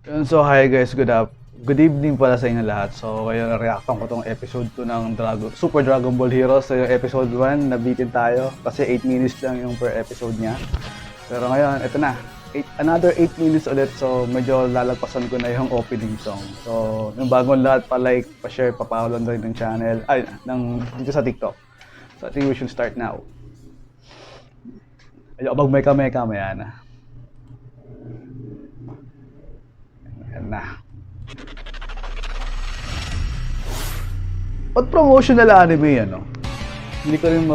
So hi guys, good evening pala sa inyo lahat. So ngayon reactan ko tong episode 2 ng Super Dragon Ball Heroes. So yung episode 1, nabitin tayo kasi 8 minutes lang yung per episode niya. Pero ngayon, ito na. Another 8 minutes ulit. So medyo lalagpasan ko na yung opening song. So yung bagong lahat, pa-like, pa-share, pa-follow rin ng channel, dito sa TikTok. So I think we should start now. Ayoko mag-meka-meka, maya na. Ayan na. Ba't promotional anime yan, no? Hindi ko rin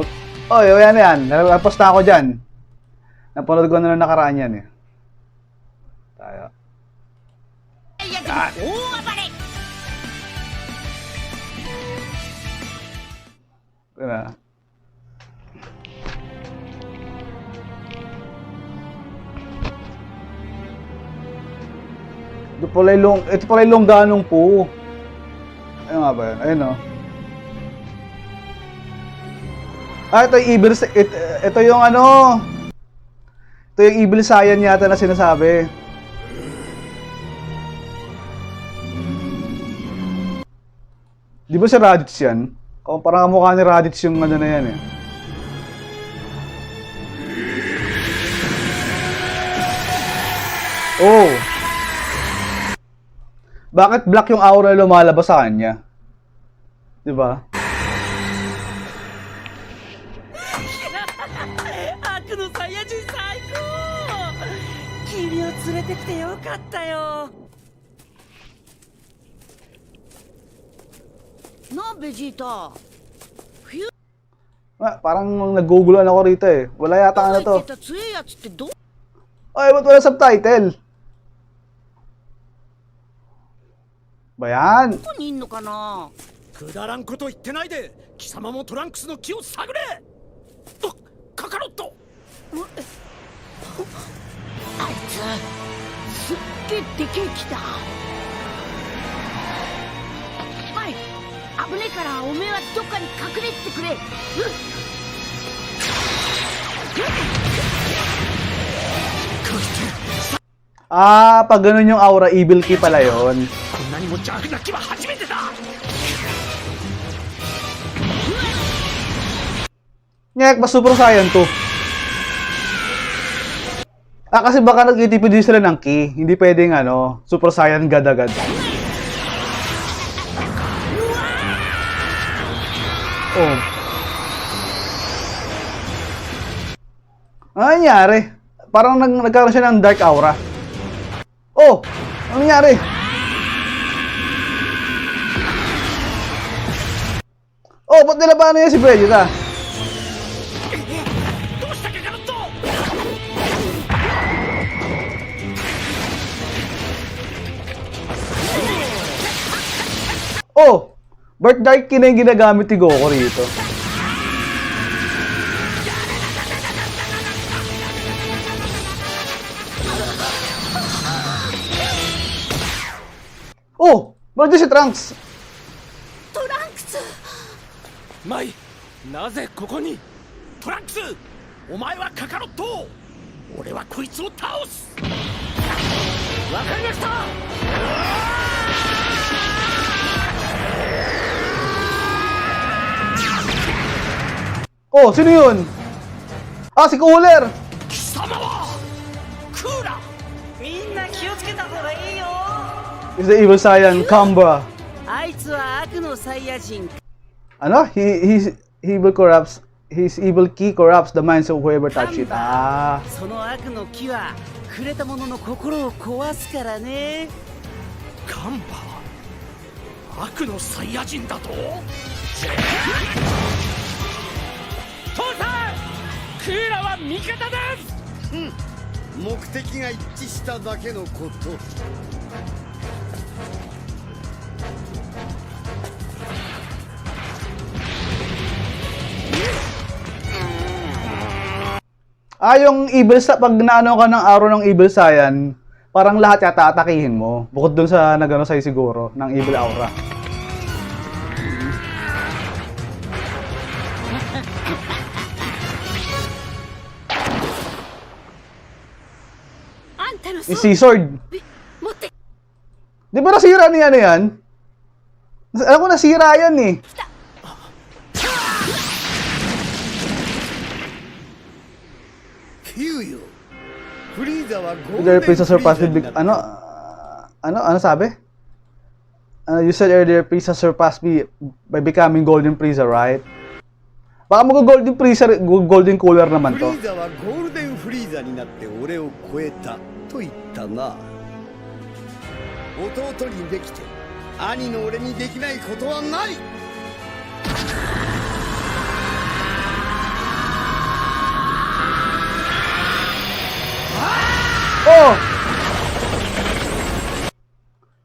Oh, yan na yan. Nalapos na ako dyan. Napanood ko na nakaraan yan, eh. Tayo. Yan. Diba? Ito pala yung longganong po. Ayun nga ba yun? Ayun, no? Ito yung evil... Ito yung ano... Ito yung evil Saiyan yata na sinasabi. Di ba si Raditz yan? Parang mukha ni Raditz yung ano na yan, eh. Oh! Bakit black yung aura na lumalabas sa kanya? Di ba? Aku no Saiyajin saikou! Kimi o tsurete kite yokatta yo! Na, Vegeta? Parang naguguluhan ako rito, eh. Wala yata ano to. Ay, ba't wala subtitle? Ba yan? どこにいんのかな? くだらんこと言ってないで貴様もトランクスの気を探れカカロットあいつすっげえでけえ木だ。はい危ねえからおめえはどっかに隠れてくれ。Pag ganun yung aura, evil key pala yun. こんなにも邪悪な気は初めてだ。Ngek, mas Super Saiyan to. Kasi baka nag-itipid din sila ng key. Hindi pwedeng ano, Super Saiyan agad-agad. Oh. Ano nangyari? Parang nagkaroon siya ng dark aura. Oh! Ano nangyari? Oh, ba't nilabanan niya si Vegeta? Oh! Birth Dark Key na yung ginagamit ni Goku rito. Oh! Bakit si Trunks? トランクス。マイなぜここにトランクスお前はカカロット俺はこいつを倒すわかりました Oh, sino yun? Si Cooler! 貴様はクーラみんな気をつけた方がいいよ。 Is the evil Saiyan Kamba. あいつは悪のサイヤ人。 Ano? His evil key corrupts the minds of whoever touch it. その悪の木は触れた者の心を壊すからね。カンバ悪のサイヤ人だと父さんクーラは味方です目的が一致しただけのこと。Yung evil pag naano ka ng araw ng evil Saiyan, parang lahat yata atakihin mo. Bukod dun sa nagano sa'yo siguro, ng evil aura. Yung Sea Sword. 持って Di ba nasira niya ano yan? Alam ko nasira yan eh. Kyuyo. フリーザはゴール Earlier デン Frieza フリー surpassed ザ me になった。 ano sabi? You said earlier Frieza surpassed me by becoming Golden Frieza, right? Baka mag-Golden Frieza, Golden Cooler フ naman リ to. ーザはゴールデンフリーザになって俺を超えたと言ったな。弟にできて兄の俺にできないことはない。 Oh!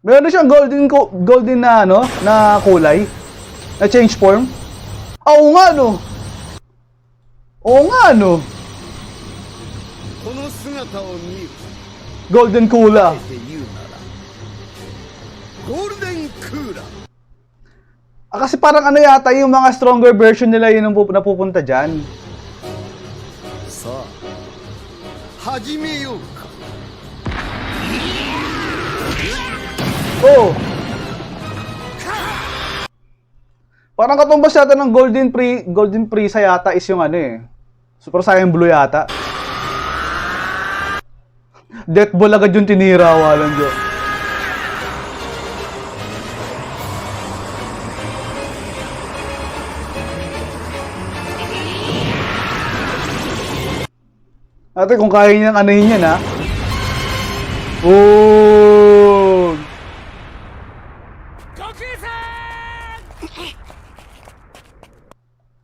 Meron siyang golden na ano, na kulay. Na change form. Oo nga no. Oo nga no. この姿を見る Golden Cooler. って言うならゴールデンクーラー。 Kasi parang ano yata yung mga stronger version nila yun ang napupunta dyan. さあ始めようか。 Oh! Parang katumbas yata ng Golden Frieza yata is yung ano eh. Super Saiyan Blue yata. Death Ball agad yung tinira, walang Diyos. Ate, kung kaya niyang anahin yan, ha? Oh! 悟空さん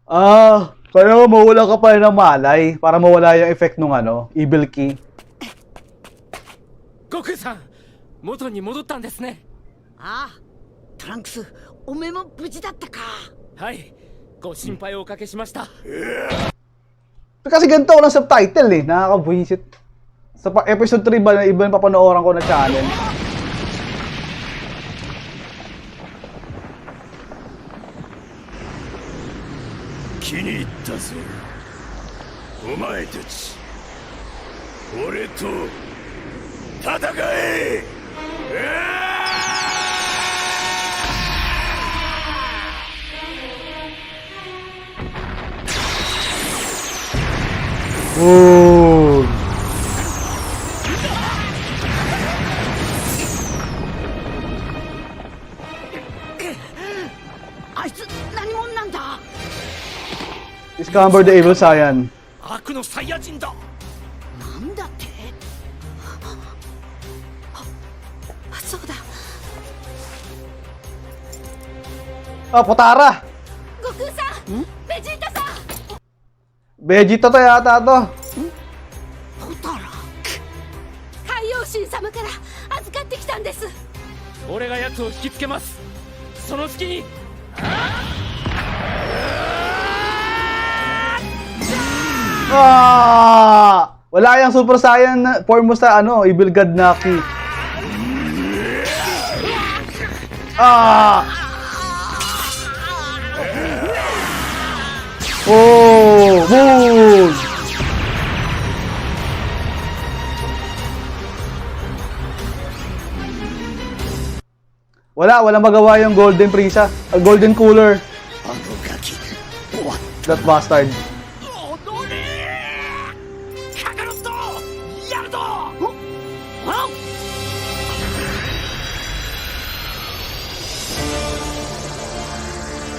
Ah, kaya mawala ka pa rin ng malay para mawala yung effect nung ano, Evil Key. 悟空さん元に戻ったんですね。ああ、トランクス、おめえも無事だったか。はい、ご心配をおかけしました。 Kasi ganito ako ng subtitle eh, nakaka-buisit. Sa episode 3 ba, iba yung papanooran ko na channel. Oh! あいつ何者なんだ。 Discover the Evil Saiyan. 悪のサイヤ人だ。なんだって。あ、そうだ。 Ah, Potara! 悟空さん、ベジータさん。 Vegeta to yata to. ポタラ。海洋神様から預かってきたんです。俺が奴を引きつけます。その隙に Ah! Wala yung Super Saiyan form mo sa ano, Evil God Naki. Ah! Oh! Boom! Walang magawa yung Golden Frieza, Golden Cooler. あのガキ終わっ That bastard. 踊れカカロットやるぞ。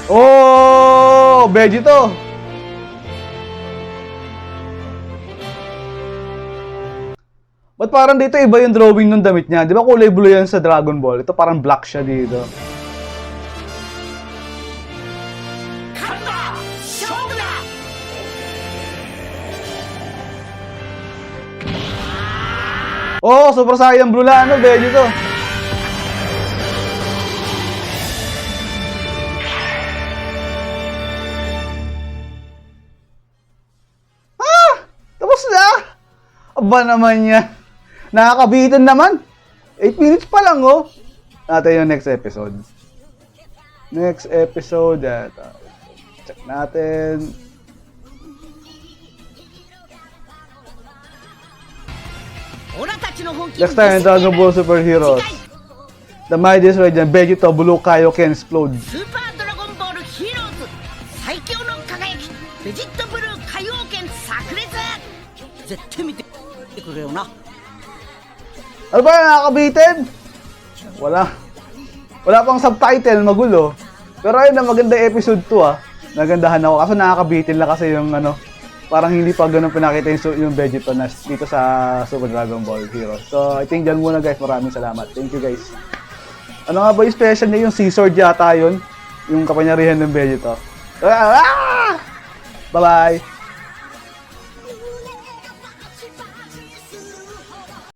Oh! Vegito! Ba't parang dito iba yung drawing ng damit niya? Di ba kulay blue yan sa Dragon Ball? Ito parang black siya dito. 勝負だ勝負だ。 Oh! Super Saiyan Blue lang, ano? Vegito! Ah! Tapos na! Aba naman yan. Nakakabitin naman. 8 minutes pa lang, oh. Natin yung next episode. Next episode. Check natin. Next time, Dragon Ball Super Heroes. The might destroy dyan. Vegito, Blue Kaioken explode. スーパードラゴンボールヒーローズ最強の輝きベジットブルー海王剣炸裂絶対見てくれよな Ano ba, nakakabitin? Wala pang subtitle, magulo. Pero ayun na, maganda episode 2 ah. Nagandahan ako. Kaso nakakabitin lang kasi yung ano, parang hindi pa ganun pinakita yung Vegito na dito sa Super Dragon Ball Heroes. So, I think dyan muna guys. Maraming salamat. Thank you guys. Ano nga ba yung special niya? Yung Scizor yata yun. Yung kapangyarihan ng Vegito. Bye-bye!